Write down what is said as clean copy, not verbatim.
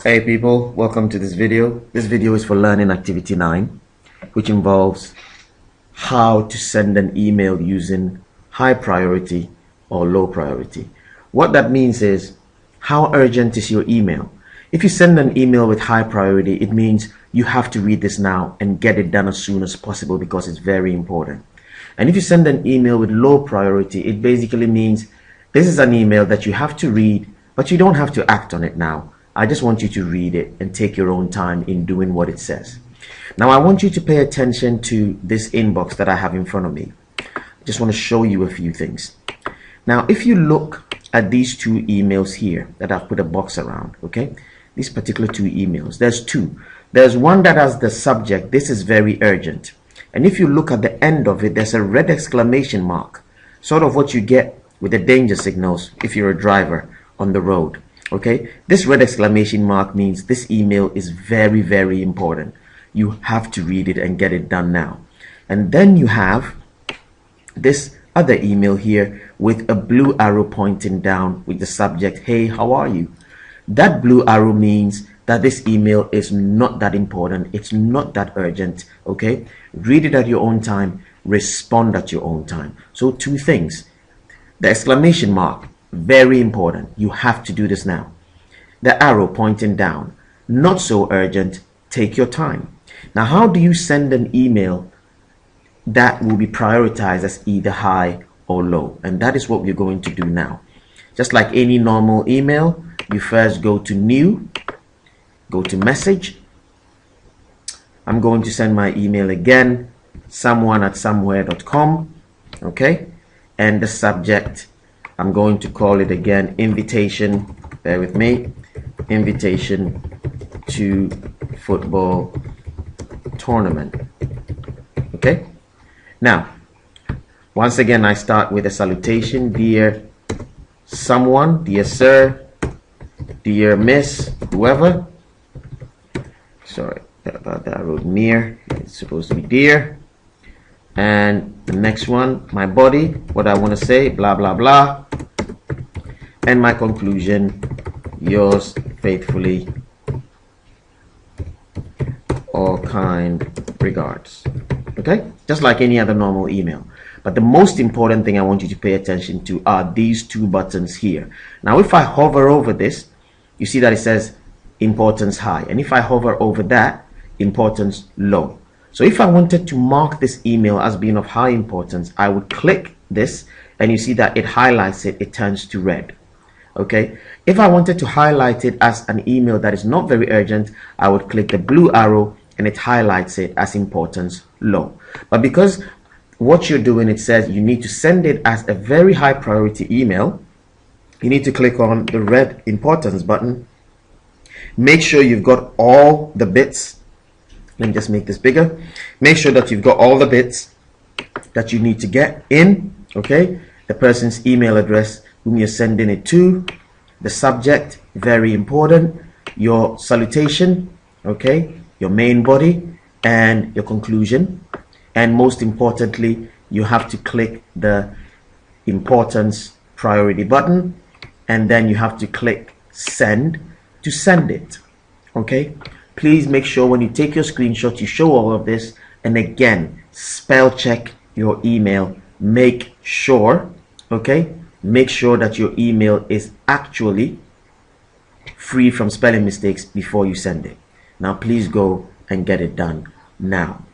Hey people, welcome to this video. This video is for learning activity 9, which involves how to send an email using high priority or low priority. What that means is, how urgent is your email? If you send an email with high priority, it means you have to read this now and get it done as soon as possible because it's very important. And if you send an email with low priority, it basically means this is an email that you have to read, but you don't have to act on it now. I just want you to read it and take your own time in doing what it says. Now I want you to pay attention to this inbox that I have in front of me. I just want to show you a few things. Now if you look at these two emails here that I've put a box around, okay, these particular two emails, there's two. There's one that has the subject, this is very urgent, and if you look at the end of it, there's a red exclamation mark, sort of what you get with the danger signals if you're a driver on the road. Okay, this red exclamation mark means this email is very, very important. You have to read it and get it done now. And then you have this other email here with a blue arrow pointing down with the subject, hey, how are you? That blue arrow means that this email is not that important. It's not that urgent. Okay, read it at your own time, respond at your own time. So two things. The exclamation mark, very important. You have to do this now. The arrow pointing down, not so urgent. Take your time. Now, how do you send an email that will be prioritized as either high or low? And that is what we're going to do now. Just like any normal email, you first go to new, go to message. I'm going to send my email again, someone@somewhere.com. Okay, and the subject, I'm going to call it again, invitation, bear with me, invitation to football tournament. Okay, now, once again, I start with a salutation, dear someone, dear sir, dear miss, whoever. Sorry about that, I wrote near, it's supposed to be dear. And the next one, my body, what I want to say, blah blah blah, and my conclusion, yours faithfully, all kind regards. Okay, just like any other normal email. But the most important thing I want you to pay attention to are these two buttons here. Now if I hover over this, you see that it says importance high, and if I hover over that, importance low. So if I wanted to mark this email as being of high importance, I would click this, and you see that it highlights it, it turns to red. Okay, if I wanted to highlight it as an email that is not very urgent, I would click the blue arrow and it highlights it as importance low. But because what you're doing, it says you need to send it as a very high priority email, you need to click on the red importance button. Make sure you've got all the bits. Let me just make this bigger. Make sure that you've got all the bits that you need to get in. Okay, the person's email address whom you're sending it to, the subject, very important, your salutation, okay, your main body, and your conclusion. And most importantly, you have to click the importance priority button, and then you have to click send to send it. Okay, please make sure when you take your screenshot you show all of this, and again, spell check your email. Make sure, okay, make sure that your email is actually free from spelling mistakes before you send it. Now please go and get it done now.